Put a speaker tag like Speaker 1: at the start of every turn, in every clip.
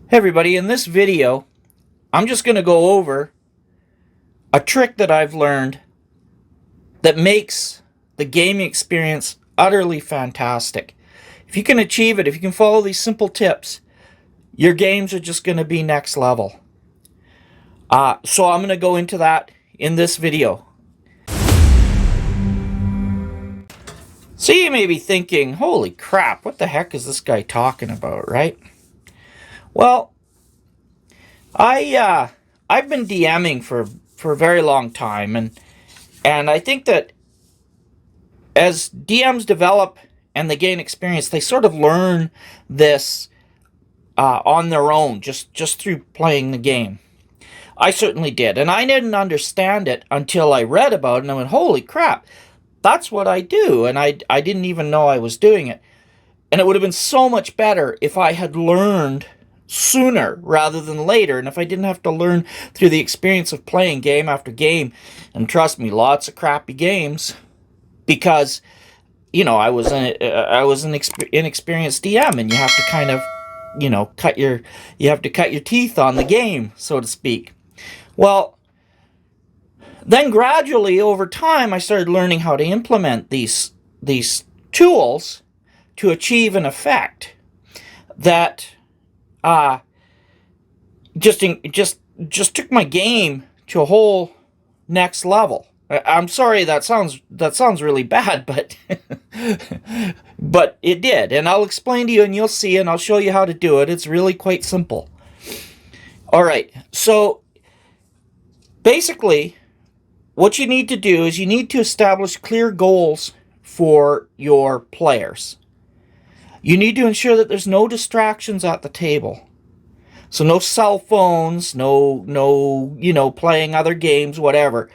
Speaker 1: Hey everybody, in this video, I'm just going to go over a trick that I've learned that makes the gaming experience utterly fantastic. If you can achieve it, if you can follow these simple tips, your games are just going to be next level. So I'm going to go into that in this video. So you may be thinking, holy crap, what the heck is this guy talking about, right? Well, I've been DMing for a very long time, and I think that as DMs develop and they gain experience, they sort of learn this on their own, just through playing the game. I certainly did, and I didn't understand it until I read about it, and I went, holy crap, that's what I do, and I didn't even know I was doing it. And it would have been so much better if I had learned sooner rather than later, and if I didn't have to learn through the experience of playing game after game, and trust me, lots of crappy games, because I was an inexperienced DM, and you have to kind of cut your teeth on the game, so to speak. Well, then gradually over time I started learning how to implement these tools to achieve an effect that just took my game to a whole next level. I'm sorry that sounds really bad, but but it did, and I'll explain to you, and you'll see, and I'll show you how to do it. It's really quite simple. All right, so basically, what you need to do is you need to establish clear goals for your players. You need to ensure that there's no distractions at the table. So no cell phones, no playing other games, whatever.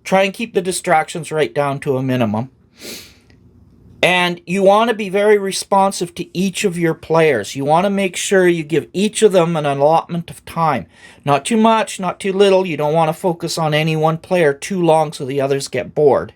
Speaker 1: Try and keep the distractions right down to a minimum. And you want to be very responsive to each of your players. You want to make sure you give each of them an allotment of time. Not too much, not too little. You don't want to focus on any one player too long so the others get bored.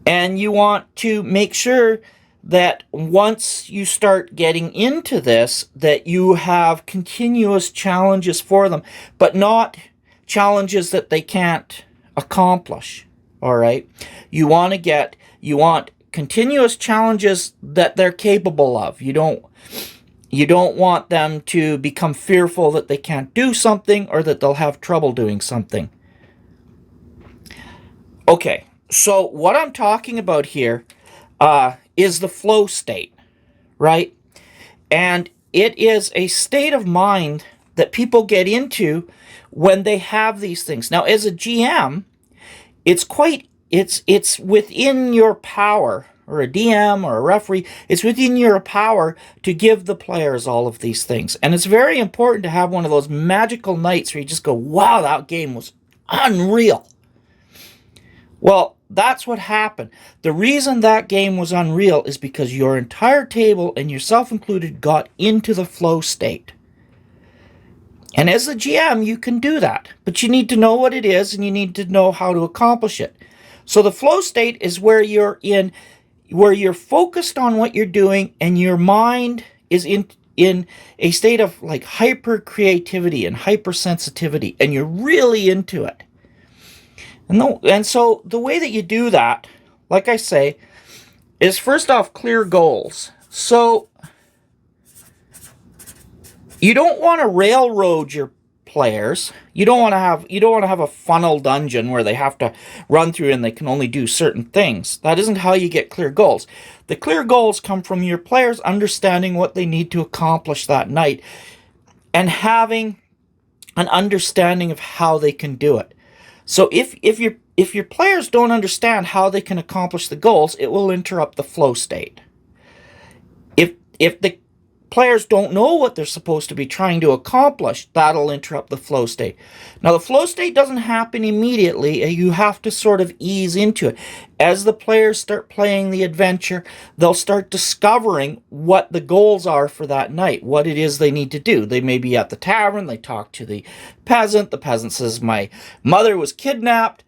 Speaker 1: And you want to make sure that once you start getting into this, that you have continuous challenges for them, but not challenges that they can't accomplish. All right? You want continuous challenges that they're capable of. You don't want them to become fearful that they can't do something or that they'll have trouble doing something. Okay, so what I'm talking about here is the flow state, right? And it is a state of mind that people get into when they have these things. Now, as a GM, it's within your power, or a DM or a referee, it's within your power to give the players all of these things. And it's very important to have one of those magical nights where you just go, wow, that game was unreal. Well, that's what happened. The reason that game was unreal is because your entire table, and yourself included, got into the flow state. And as the GM, you can do that. But you need to know what it is, and you need to know how to accomplish it. So the flow state is where you're focused on what you're doing, and your mind is in a state of like hyper creativity and hypersensitivity, and you're really into it. And so the way that you do that, like I say, is first off clear goals. So you don't want to railroad your players. You don't want to have a funnel dungeon where they have to run through and they can only do certain things. That isn't how you get clear goals. The clear goals come from your players understanding what they need to accomplish that night and having an understanding of how they can do it. So if your players don't understand how they can accomplish the goals, it will interrupt the flow state. If the players don't know what they're supposed to be trying to accomplish, that'll interrupt the flow state. Now, the flow state doesn't happen immediately. You have to sort of ease into it. As the players start playing the adventure, they'll start discovering what the goals are for that night, what it is they need to do. They may be at the tavern, they talk to the peasant says, my mother was kidnapped.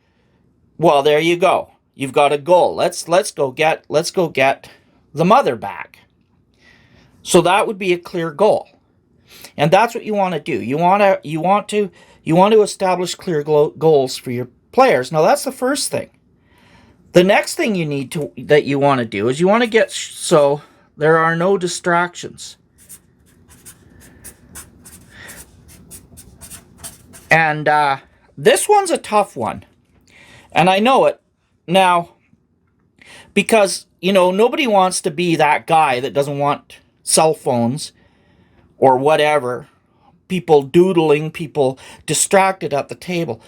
Speaker 1: Well, there you go. You've got a goal. Let's go get the mother back. So that would be a clear goal. And that's what you want to do. You want to establish clear goals for your players. Now that's the first thing. The next thing that you want to do is you want to get so there are no distractions. And this one's a tough one. And I know it now because, nobody wants to be that guy that doesn't want cell phones or whatever, people doodling, people distracted at the table.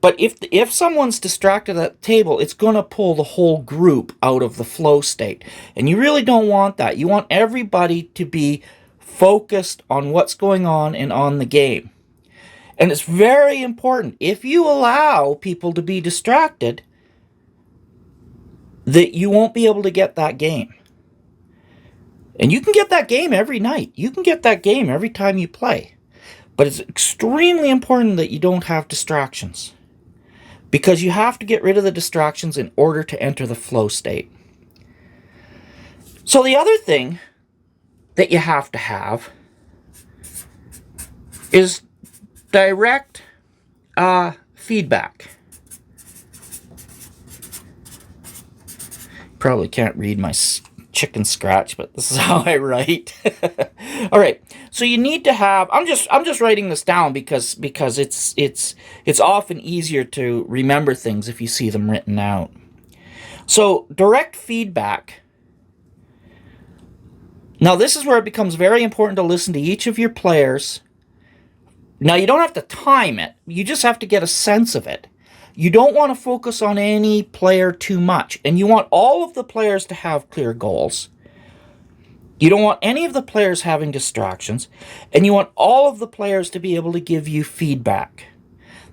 Speaker 1: But if someone's distracted at the table, it's going to pull the whole group out of the flow state. And you really don't want that. You want everybody to be focused on what's going on and on the game. And it's very important, if you allow people to be distracted, that you won't be able to get that game. And you can get that game every night. You can get that game every time you play. But it's extremely important that you don't have distractions. Because you have to get rid of the distractions in order to enter the flow state. So the other thing that you have to have is direct feedback. Probably can't read my chicken scratch, but this is how I write. All right, so you need to have. I'm just writing this down because it's often easier to remember things if you see them written out. So direct feedback. Now this is where it becomes very important to listen to each of your players. Now you don't have to time it. You just have to get a sense of it. You don't want to focus on any player too much. And you want all of the players to have clear goals. You don't want any of the players having distractions. And you want all of the players to be able to give you feedback.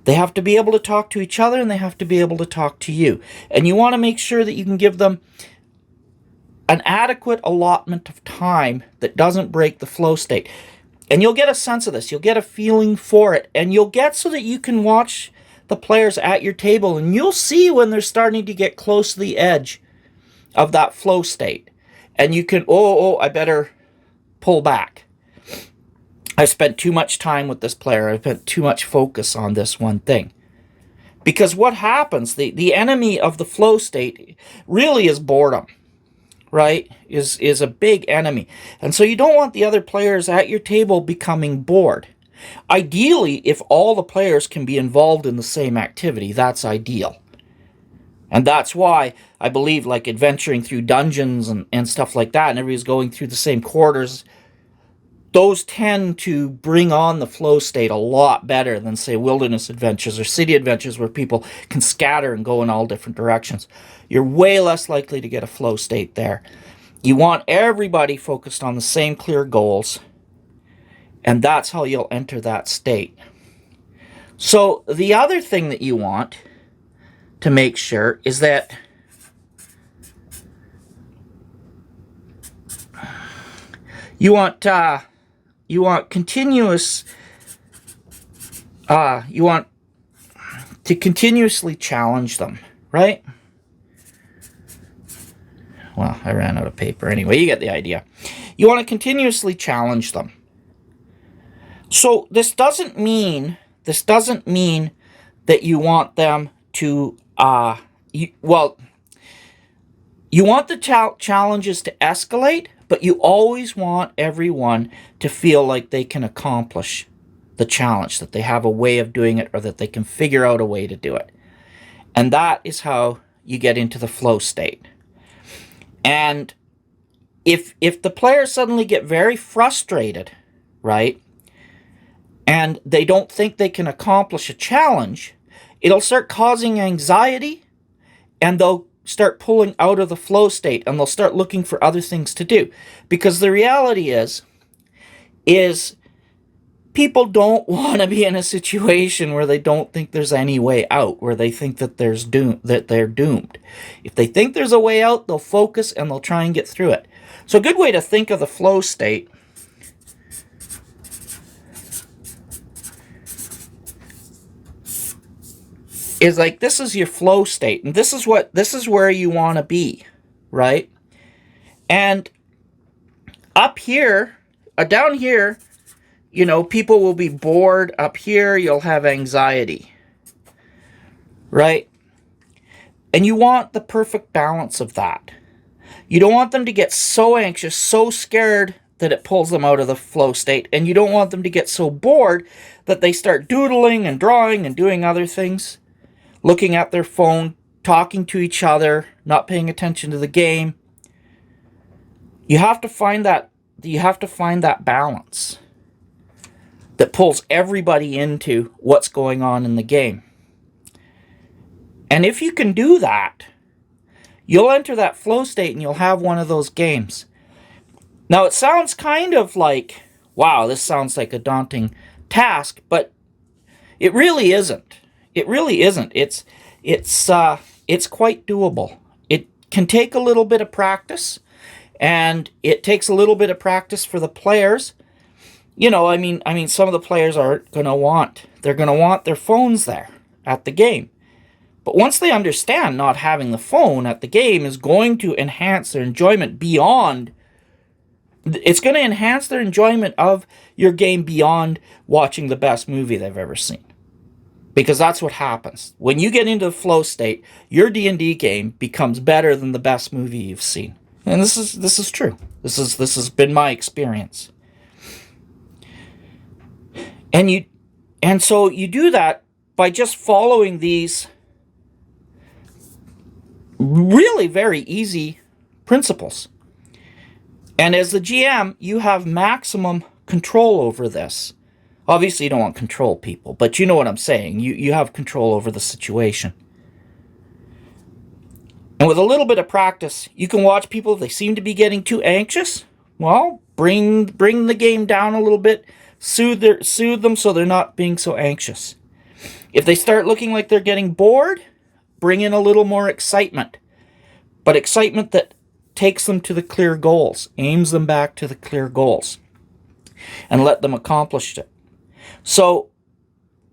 Speaker 1: They have to be able to talk to each other and they have to be able to talk to you. And you want to make sure that you can give them an adequate allotment of time that doesn't break the flow state. And you'll get a sense of this. You'll get a feeling for it. And you'll get so that you can watch the players at your table. And you'll see when they're starting to get close to the edge of that flow state. And you can, I better pull back. I've spent too much time with this player. I've put too much focus on this one thing. Because what happens, the enemy of the flow state really is boredom. Right, is a big enemy. And so you don't want the other players at your table becoming bored. Ideally, if all the players can be involved in the same activity, that's ideal. And that's why I believe like adventuring through dungeons and stuff like that, and everybody's going through the same quarters, those tend to bring on the flow state a lot better than, say, wilderness adventures or city adventures where people can scatter and go in all different directions. You're way less likely to get a flow state there. You want everybody focused on the same clear goals, and that's how you'll enter that state. So the other thing that you want to make sure is that you want to continuously challenge them, right? Well, I ran out of paper. Anyway, you get the idea. You want to continuously challenge them. So this doesn't mean that you want them to you want the challenges to escalate, but you always want everyone to feel like they can accomplish the challenge, that they have a way of doing it, or that they can figure out a way to do it. And that is how you get into the flow state. And if the players suddenly get very frustrated, right, and they don't think they can accomplish a challenge, it'll start causing anxiety, and they'll start pulling out of the flow state, and they'll start looking for other things to do. Because the reality is people don't want to be in a situation where they don't think there's any way out, where they think that they're doomed. If they think there's a way out, they'll focus and they'll try and get through it. So a good way to think of the flow state is like, this is your flow state, and this is where you want to be, right? And up here, down here, you know, people will be bored. Up here, you'll have anxiety, right? And you want the perfect balance of that. You don't want them to get so anxious, so scared that it pulls them out of the flow state. And you don't want them to get so bored that they start doodling and drawing and doing other things, looking at their phone, talking to each other, not paying attention to the game. You have to find that balance that pulls everybody into what's going on in the game. And if you can do that, you'll enter that flow state and you'll have one of those games. Now, it sounds kind of like, wow, this sounds like a daunting task, but it really isn't. It really isn't. It's quite doable. It can take a little bit of practice, and it takes a little bit of practice for the players. You know, I mean, some of the players aren't going to want, they're going to want their phones there at the game. But once they understand not having the phone at the game is going to enhance their enjoyment beyond, it's going to enhance their enjoyment of your game beyond watching the best movie they've ever seen. Because that's what happens. When you get into the flow state, your D&D game becomes better than the best movie you've seen. And this is true. This has been my experience. And so you do that by just following these really very easy principles. And as the GM, you have maximum control over this. Obviously, you don't want to control people, but you know what I'm saying. You have control over the situation. And with a little bit of practice, you can watch people, if they seem to be getting too anxious, well, bring the game down a little bit, soothe them so they're not being so anxious. If they start looking like they're getting bored, bring in a little more excitement. But excitement that takes them to the clear goals, aims them back to the clear goals, and let them accomplish it. So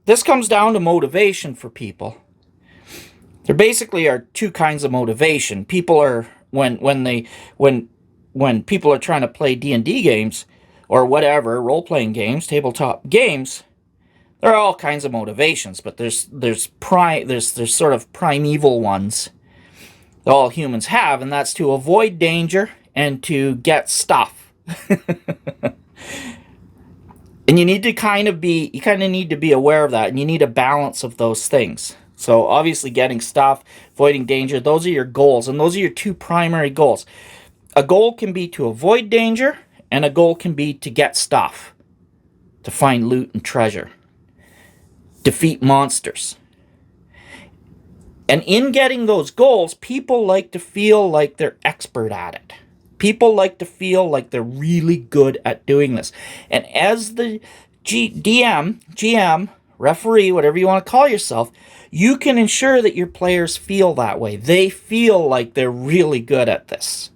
Speaker 1: this comes down to motivation for people. There basically are two kinds of motivation. People are when people are trying to play D&D games or whatever, role-playing games, tabletop games, there are all kinds of motivations, but there's sort of primeval ones that all humans have, and that's to avoid danger and to get stuff. And you need to kind of need to be aware of that, and you need a balance of those things. So obviously getting stuff, avoiding danger, those are your goals, and those are your two primary goals. A goal can be to avoid danger, and a goal can be to get stuff, to find loot and treasure, defeat monsters. And in getting those goals, people like to feel like they're expert at it. People like to feel like they're really good at doing this. And as the GM, referee, whatever you want to call yourself, you can ensure that your players feel that way. They feel like they're really good at this.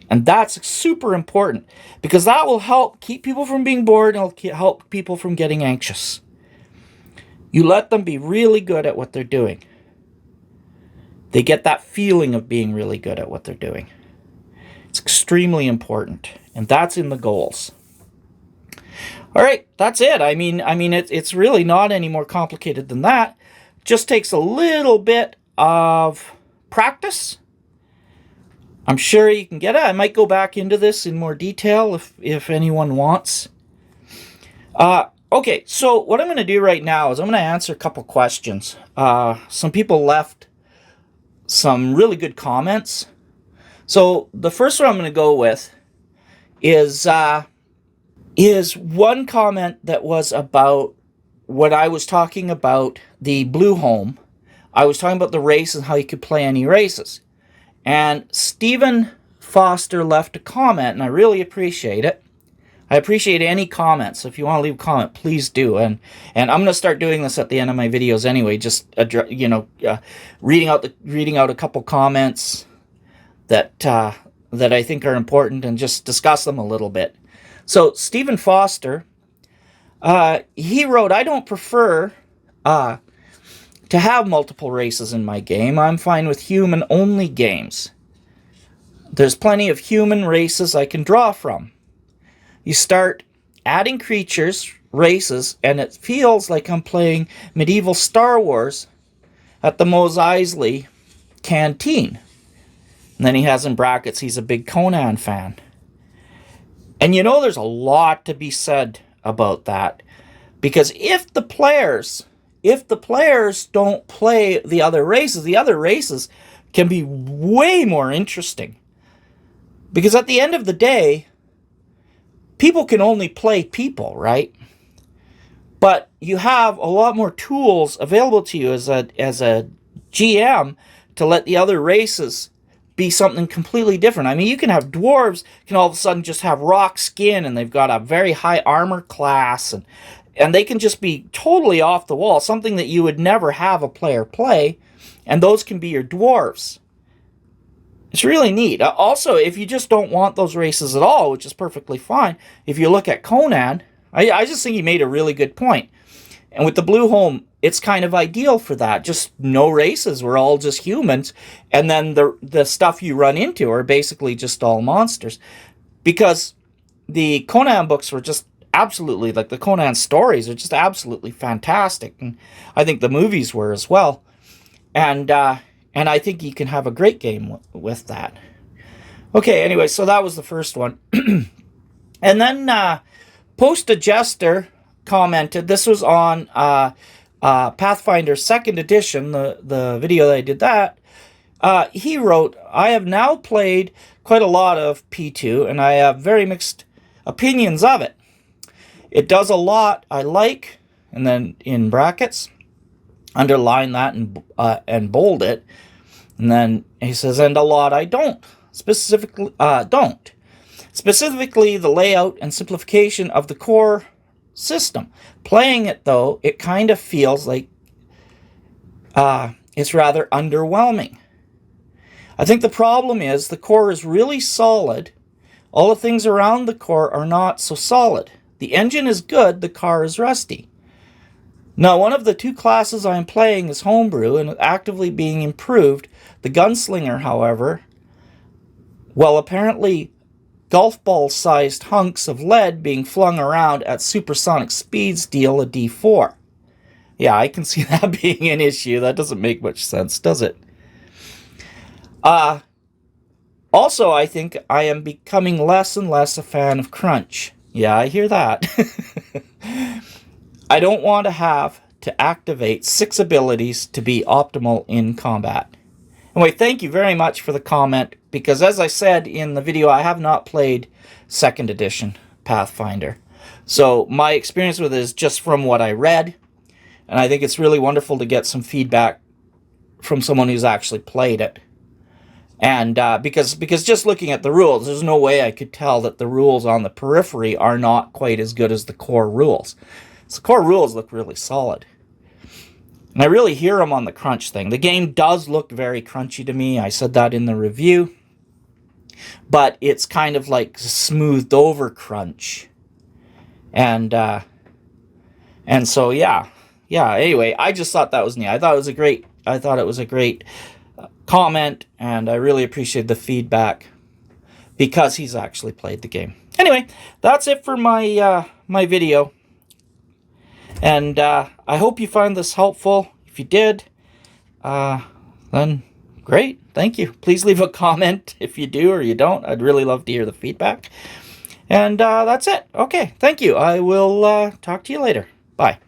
Speaker 1: And that's super important, because that will help keep people from being bored and it'll help people from getting anxious. You let them be really good at what they're doing. They get that feeling of being really good at what they're doing. It's extremely important, and that's in the goals. All right, that's it. I mean, it's really not any more complicated than that. Just takes a little bit of practice. I'm sure you can get it. I might go back into this in more detail if anyone wants. Okay, so what I'm going to do right now is I'm going to answer a couple questions. Some people left some really good comments. So the first one I'm going to go with is one comment that was about what I was talking about, the Blue Home. I was talking about the race and how you could play any races. And Stephen Foster left a comment, and I really appreciate it. I appreciate any comments. So if you want to leave a comment, please do. And I'm going to start doing this at the end of my videos anyway. Just reading out a couple comments that I think are important and just discuss them a little bit. So Stephen Foster, he wrote, "I don't prefer to have multiple races in my game. I'm fine with human-only games. There's plenty of human races I can draw from. You start adding creatures, races, and it feels like I'm playing medieval Star Wars at the Mos Eisley canteen. And then he has in brackets, he's a big Conan fan. And you know, there's a lot to be said about that. Because if the players don't play the other races can be way more interesting. Because at the end of the day, people can only play people, right? But you have a lot more tools available to you as a GM to let the other races be something completely different. I mean, you can have dwarves can all of a sudden just have rock skin, and they've got a very high armor class, and they can just be totally off the wall, something that you would never have a player play, and those can be your dwarves. It's really neat. Also, if you just don't want those races at all, which is perfectly fine, if you look at Conan, I just think he made a really good point. And with the Blue Home, it's kind of ideal for that. Just no races. We're all just humans. And then the stuff you run into are basically just all monsters. Because the Conan books were just absolutely, like the Conan stories are just absolutely fantastic. And I think the movies were as well. And I think you can have a great game with that. Okay, anyway, so that was the first one. And then Posta Jester commented, this was on Pathfinder 2nd edition, the video that I did that. He wrote, I have now played quite a lot of P2, and I have very mixed opinions of it. It does a lot I like, and then in brackets, underline that and bold it. And then he says, and a lot I don't. Specifically, the layout and simplification of the core system. Playing it, though, it kind of feels like it's rather underwhelming. I think the problem is the core is really solid. All the things around the core are not so solid. The engine is good, the car is rusty. Now, one of the two classes I am playing is homebrew and actively being improved. The gunslinger, however, well, apparently golf ball-sized hunks of lead being flung around at supersonic speeds deal a D4. Yeah, I can see that being an issue. That doesn't make much sense, does it? Also, I think I am becoming less and less a fan of crunch. Yeah, I hear that. I don't want to have to activate 6 abilities to be optimal in combat. Anyway, thank you very much for the comment, because as I said in the video, I have not played 2nd edition Pathfinder. So my experience with it is just from what I read, and I think it's really wonderful to get some feedback from someone who's actually played it. And because just looking at the rules, there's no way I could tell that the rules on the periphery are not quite as good as the core rules. So the core rules look really solid. And I really hear them on the crunch thing. The game does look very crunchy to me. I said that in the review. But it's kind of like smoothed over crunch. And so, yeah. Yeah, anyway, I just thought that was neat. I thought it was a great comment, and I really appreciate the feedback because he's actually played the game. Anyway, that's it for my my video. And I hope you find this helpful. If you did, then great. Thank you. Please leave a comment if you do or you don't. I'd really love to hear the feedback. And that's it. Okay, thank you. I will talk to you later. Bye.